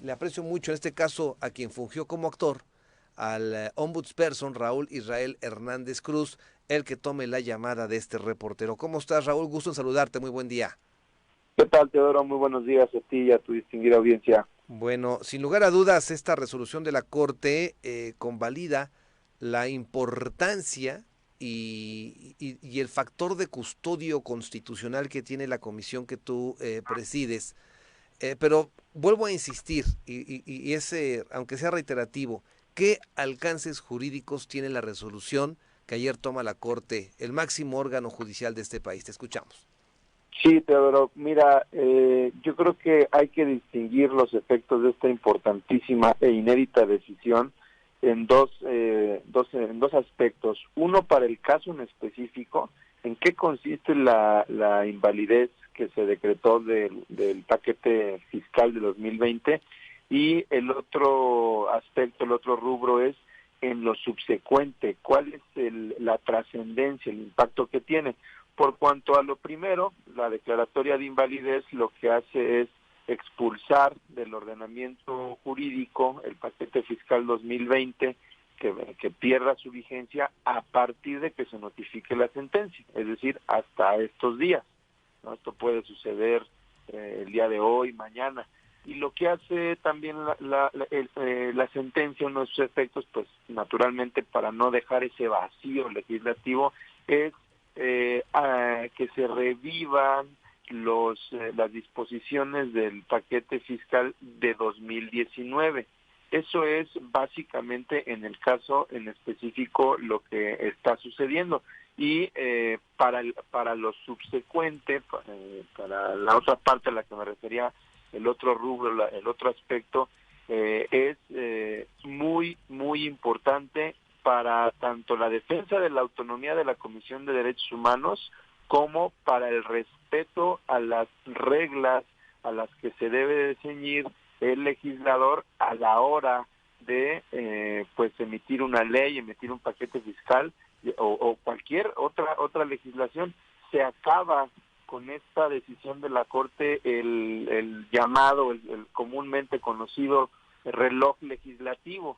le aprecio mucho en este caso a quien fungió como actor, al ombudsperson Raúl Israel Hernández Cruz, el que tome la llamada de este reportero. ¿Cómo estás, Raúl? Gusto en saludarte, muy buen día. ¿Qué tal, Teodoro? Muy buenos días a ti y a tu distinguida audiencia. Bueno, sin lugar a dudas, esta resolución de la Corte convalida la importancia y el factor de custodio constitucional que tiene la comisión que tú presides. Pero vuelvo a insistir, y ese, aunque sea reiterativo, ¿qué alcances jurídicos tiene la resolución que ayer toma la Corte, el máximo órgano judicial de este país? Te escuchamos. Sí, Teodoro, mira, yo creo que hay que distinguir los efectos de esta importantísima e inédita decisión en dos aspectos. Uno, para el caso en específico, en qué consiste la invalidez que se decretó del paquete fiscal de 2020, y el otro aspecto, el otro rubro es en lo subsecuente, cuál es la trascendencia, el impacto que tiene. Por cuanto a lo primero, la declaratoria de invalidez lo que hace es expulsar del ordenamiento jurídico el paquete fiscal 2020, que pierda su vigencia a partir de que se notifique la sentencia, es decir, hasta estos días, ¿no? Esto puede suceder el día de hoy, mañana. Y lo que hace también la sentencia, uno de sus efectos, pues naturalmente para no dejar ese vacío legislativo, es que se revivan las disposiciones del paquete fiscal de 2019. Eso es básicamente en el caso en específico lo que está sucediendo. Y para lo subsecuente, para la otra parte a la que me refería, el otro rubro, el otro aspecto, es muy, muy importante para tanto la defensa de la autonomía de la Comisión de Derechos Humanos como para el respeto a las reglas a las que se debe de ceñir el legislador a la hora de pues emitir una ley, emitir un paquete fiscal o cualquier otra legislación. Se acaba con esta decisión de la Corte el llamado, el comúnmente conocido reloj legislativo,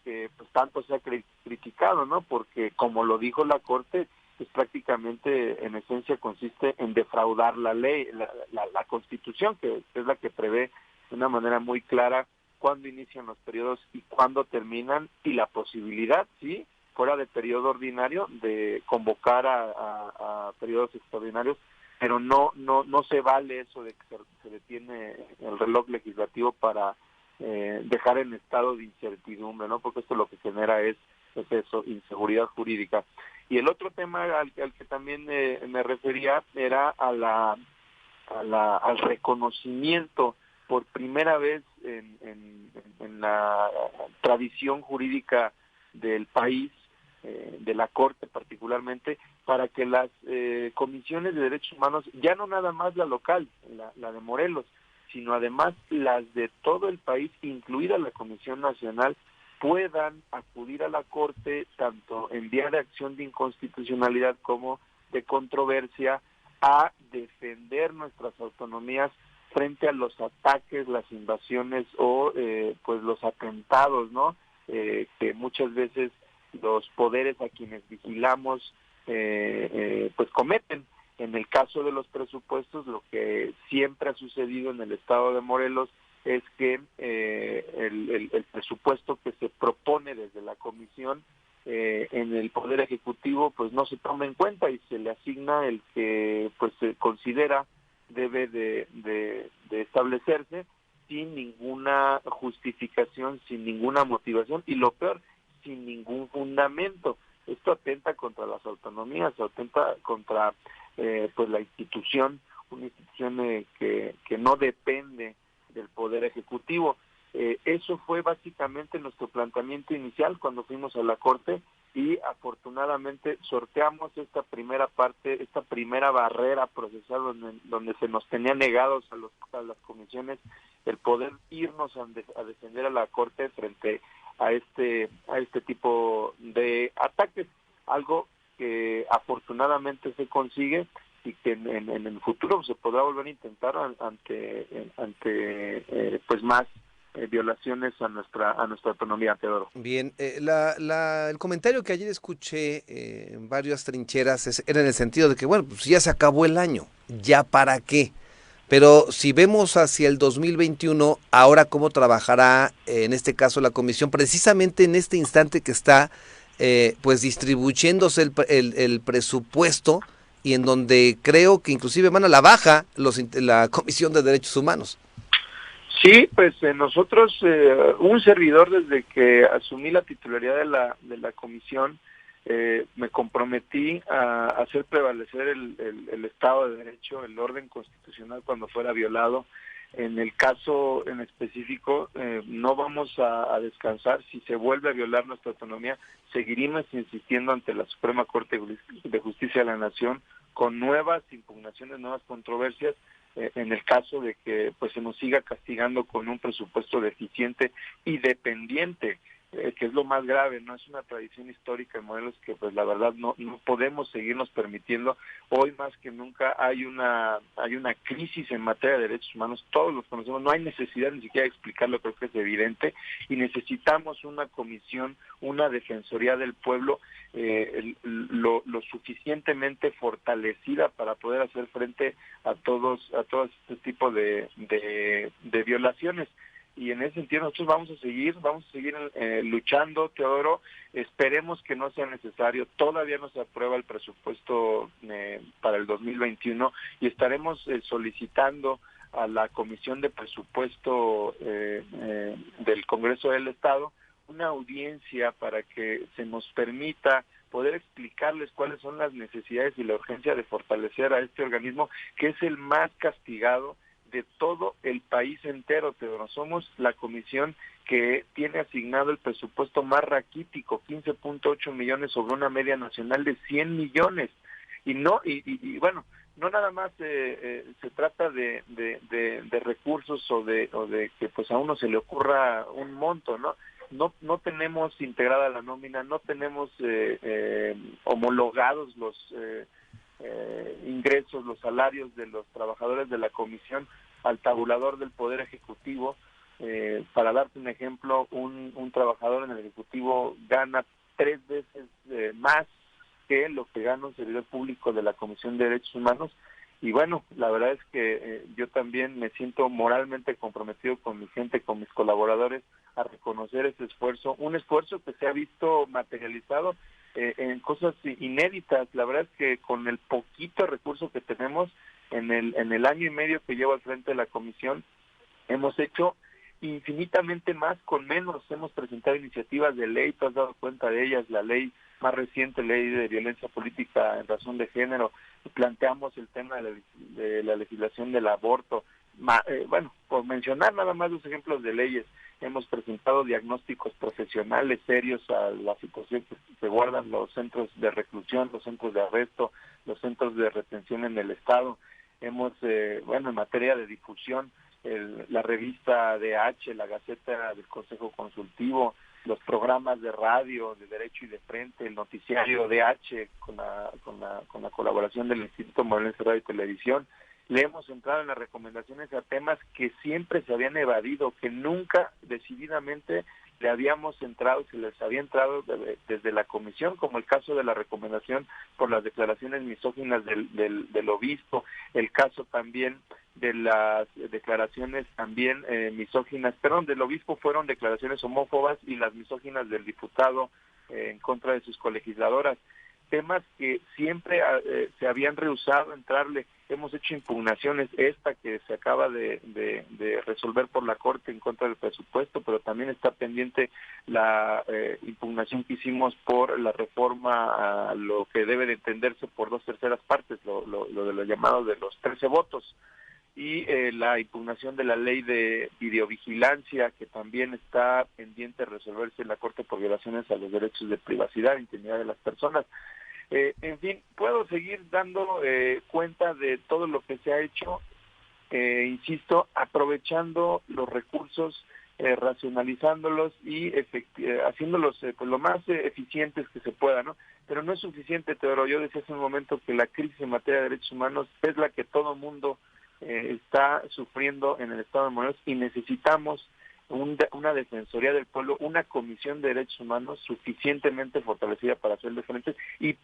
que pues tanto se ha criticado, ¿no? Porque como lo dijo la Corte, pues prácticamente en esencia consiste en defraudar la ley, la Constitución, que es la que prevé de una manera muy clara cuándo inician los periodos y cuándo terminan, y la posibilidad, sí, fuera de periodo ordinario, de convocar a periodos extraordinarios, pero no se vale eso de que se detiene el reloj legislativo para dejar en estado de incertidumbre, ¿no? Porque esto lo que genera es eso, inseguridad jurídica. Y el otro tema al que también me refería era al reconocimiento por primera vez en la tradición jurídica del país, de la Corte particularmente, para que las comisiones de derechos humanos, ya no nada más la local, la de Morelos, sino además las de todo el país, incluida la Comisión Nacional, puedan acudir a la Corte tanto en vía de acción de inconstitucionalidad como de controversia a defender nuestras autonomías frente a los ataques, las invasiones o pues los atentados, ¿no? Que muchas veces los poderes a quienes vigilamos pues cometen. En el caso de los presupuestos, lo que siempre ha sucedido en el estado de Morelos es que el presupuesto que se propone desde la comisión en el Poder Ejecutivo pues no se toma en cuenta y se le asigna el que pues se considera debe de establecerse sin ninguna justificación, sin ninguna motivación y lo peor, sin ningún fundamento. Esto atenta contra las autonomías, atenta contra pues la institución, una institución que no depende del Poder Ejecutivo. Eso fue básicamente nuestro planteamiento inicial cuando fuimos a la Corte y afortunadamente sorteamos esta primera parte, esta primera barrera procesal donde se nos tenía negados a las comisiones el poder irnos a defender a la Corte frente a este tipo de ataques, algo que afortunadamente se consigue y que en el futuro se podrá volver a intentar ante pues más violaciones a nuestra autonomía, Teodoro. Bien, el comentario que ayer escuché en varias trincheras era en el sentido de que, bueno, pues ya se acabó el año, ¿ya para qué? Pero si vemos hacia el 2021, ahora cómo trabajará en este caso la comisión, precisamente en este instante que está pues distribuyéndose el presupuesto y en donde creo que inclusive van a la baja la Comisión de Derechos Humanos. Sí, pues nosotros, un servidor desde que asumí la titularidad de la comisión, me comprometí a hacer prevalecer el Estado de Derecho, el orden constitucional cuando fuera violado. En el caso en específico, no vamos a descansar. Si se vuelve a violar nuestra autonomía, seguiremos insistiendo ante la Suprema Corte de Justicia de la Nación con nuevas impugnaciones, nuevas controversias, en el caso de que pues se nos siga castigando con un presupuesto deficiente y dependiente, que es lo más grave. No es una tradición histórica en modelos que pues la verdad no podemos seguirnos permitiendo. Hoy más que nunca hay una crisis en materia de derechos humanos, todos los conocemos, no hay necesidad ni siquiera de explicarlo, creo que es evidente, y necesitamos una comisión, una defensoría del pueblo lo suficientemente fortalecida para poder hacer frente a todo este tipo de violaciones. Y en ese sentido nosotros vamos a seguir luchando, Teodoro. Esperemos que no sea necesario. Todavía no se aprueba el presupuesto para el 2021 y estaremos solicitando a la Comisión de Presupuesto del Congreso del Estado una audiencia para que se nos permita poder explicarles cuáles son las necesidades y la urgencia de fortalecer a este organismo que es el más castigado de todo el país entero, Teodoro. Somos la comisión que tiene asignado el presupuesto más raquítico, 15.8 millones sobre una media nacional de 100 millones. Y bueno, no nada más se trata de recursos o de que pues a uno se le ocurra un monto, ¿no? No tenemos integrada la nómina, no tenemos homologados los ingresos, los salarios de los trabajadores de la comisión al tabulador del Poder Ejecutivo. Para darte un ejemplo, un trabajador en el Ejecutivo gana 3 veces más que lo que gana un servidor público de la Comisión de Derechos Humanos. Y bueno, la verdad es que yo también me siento moralmente comprometido con mi gente, con mis colaboradores, a reconocer ese esfuerzo, un esfuerzo que se ha visto materializado en cosas inéditas. La verdad es que con el poquito recurso que tenemos en el año y medio que llevo al frente de la comisión, hemos hecho infinitamente más con menos. Hemos presentado iniciativas de ley, tú has dado cuenta de ellas, la ley más reciente, ley de violencia política en razón de género, planteamos el tema de la legislación del aborto. Bueno, por mencionar nada más los ejemplos de leyes, hemos presentado diagnósticos profesionales serios a la situación que se guardan los centros de reclusión, los centros de arresto, los centros de retención en el Estado. Hemos, en materia de difusión, la revista DH, la Gaceta del Consejo Consultivo, los programas de radio de Derecho y de Frente, el noticiario DH con la colaboración del Instituto Morelense Radio y Televisión. Le hemos entrado en las recomendaciones a temas que siempre se habían evadido, que nunca decididamente le habíamos entrado, se les había entrado desde la comisión, como el caso de la recomendación por las declaraciones misóginas del obispo, el caso también de las declaraciones también misóginas, del obispo fueron declaraciones homófobas y las misóginas del diputado en contra de sus colegisladoras. Temas que siempre se habían rehusado a entrarle. Hemos hecho impugnaciones, esta que se acaba de resolver por la Corte en contra del presupuesto, pero también está pendiente la impugnación que hicimos por la reforma a lo que debe de entenderse por 2/3 partes, lo de lo llamado de los 13 votos, y la impugnación de la ley de videovigilancia, que también está pendiente de resolverse en la Corte por violaciones a los derechos de privacidad e intimidad de las personas. En fin, puedo seguir dando cuenta de todo lo que se ha hecho, insisto, aprovechando los recursos, racionalizándolos y haciéndolos pues, lo más eficientes que se pueda, ¿no? Pero no es suficiente, Teodoro. Yo decía hace un momento que la crisis en materia de derechos humanos es la que todo mundo está sufriendo en el Estado de Morelos y necesitamos una Defensoría del Pueblo, una Comisión de Derechos Humanos suficientemente fortalecida para hacerle frente. Y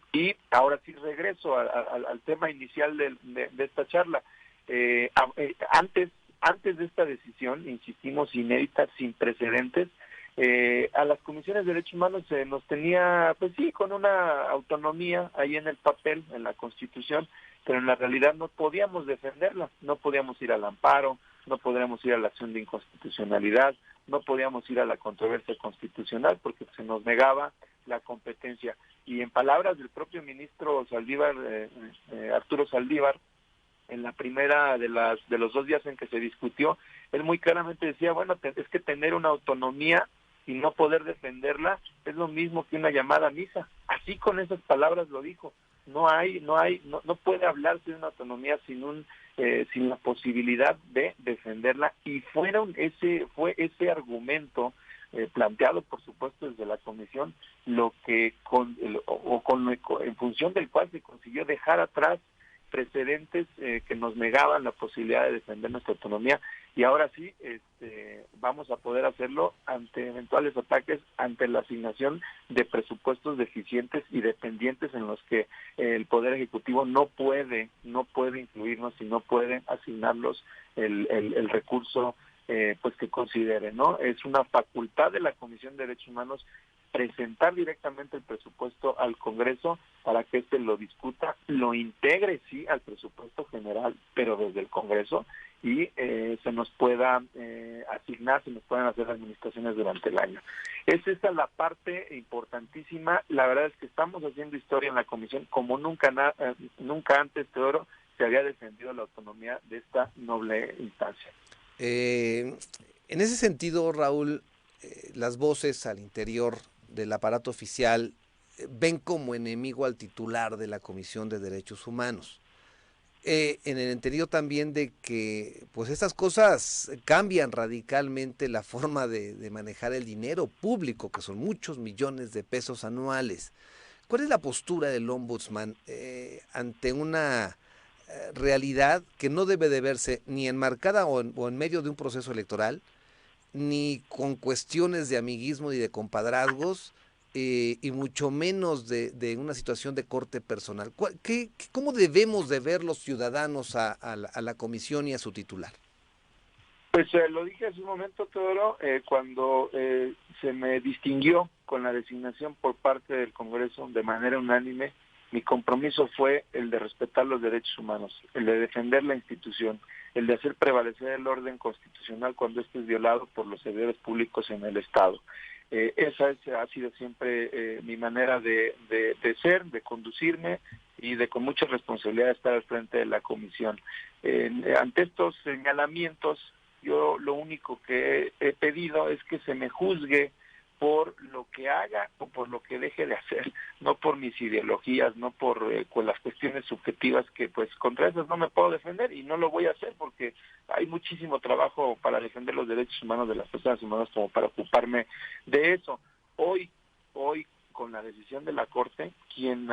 ahora sí regreso al tema inicial de esta charla. Antes de esta decisión, insistimos, inédita, sin precedentes, a las comisiones de derechos humanos se nos tenía, pues sí, con una autonomía ahí en el papel, en la Constitución, pero en la realidad no podíamos defenderla, no podíamos ir al amparo, no podíamos ir a la acción de inconstitucionalidad, no podíamos ir a la controversia constitucional porque se nos negaba la competencia. Y en palabras del propio ministro Saldívar, Arturo Saldívar, en la primera de los 2 días en que se discutió, él muy claramente decía, bueno, es que tener una autonomía y no poder defenderla es lo mismo que una llamada a misa. Así, con esas palabras lo dijo. No puede hablarse de una autonomía sin la posibilidad de defenderla, y fue ese argumento planteado, por supuesto, desde la comisión, lo que en función del cual se consiguió dejar atrás precedentes que nos negaban la posibilidad de defender nuestra autonomía, y ahora sí vamos a poder hacerlo ante eventuales ataques, ante la asignación de presupuestos deficientes y dependientes en los que el Poder Ejecutivo no puede incluirnos y no puede asignarlos el recurso pues que considere, ¿no? Es una facultad de la Comisión de Derechos Humanos presentar directamente el presupuesto al Congreso para que éste lo discuta, lo integre, sí, al presupuesto general, pero desde el Congreso, y se nos pueda asignar, se nos puedan hacer administraciones durante el año. Es esa la parte importantísima. La verdad es que estamos haciendo historia en la Comisión, como nunca antes, Teodoro, se había defendido la autonomía de esta noble instancia. En ese sentido, Raúl, las voces al interior del aparato oficial ven como enemigo al titular de la Comisión de Derechos Humanos. En el entendido también de que pues estas cosas cambian radicalmente la forma de manejar el dinero público, que son muchos millones de pesos anuales. ¿Cuál es la postura del ombudsman ante una realidad que no debe de verse ni enmarcada o en medio de un proceso electoral, ni con cuestiones de amiguismo y de compadrazgos, y mucho menos de una situación de corte personal? ¿Cómo debemos de ver los ciudadanos a la comisión y a su titular? Pues lo dije hace un momento, Teodoro, cuando se me distinguió con la designación por parte del Congreso de manera unánime. Mi compromiso fue el de respetar los derechos humanos, el de defender la institución, el de hacer prevalecer el orden constitucional cuando este es violado por los servidores públicos en el Estado. Esa ha sido siempre mi manera de ser, de conducirme y de con mucha responsabilidad estar al frente de la comisión. Ante estos señalamientos, yo lo único que he pedido es que se me juzgue por lo que haga o por lo que deje de hacer, no por mis ideologías, no por con las cuestiones subjetivas que pues contra esas no me puedo defender, y no lo voy a hacer porque hay muchísimo trabajo para defender los derechos humanos de las personas humanas como para ocuparme de eso. Hoy con la decisión de la Corte, quien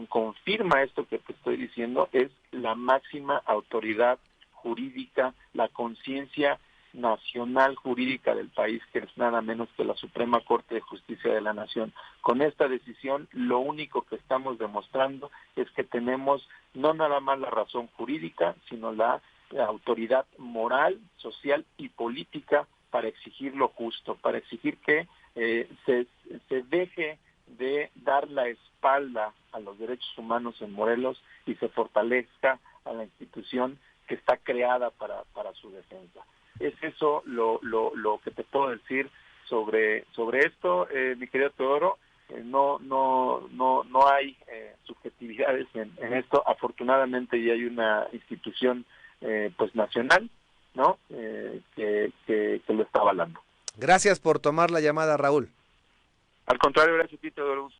confirma esto que te estoy diciendo es la máxima autoridad jurídica, la conciencia nacional jurídica del país, que es nada menos que la Suprema Corte de Justicia de la Nación. Con esta decisión, lo único que estamos demostrando es que tenemos no nada más la razón jurídica, sino la autoridad moral, social y política para exigir lo justo, para exigir que se deje de dar la espalda a los derechos humanos en Morelos y se fortalezca a la institución que está creada para su defensa. Es eso lo que te puedo decir sobre esto, mi querido Teodoro. No hay subjetividades en esto. Afortunadamente ya hay una institución pues nacional, ¿no? Que lo está avalando. Gracias por tomar la llamada, Raúl. Al contrario, gracias a ti, Teodoro.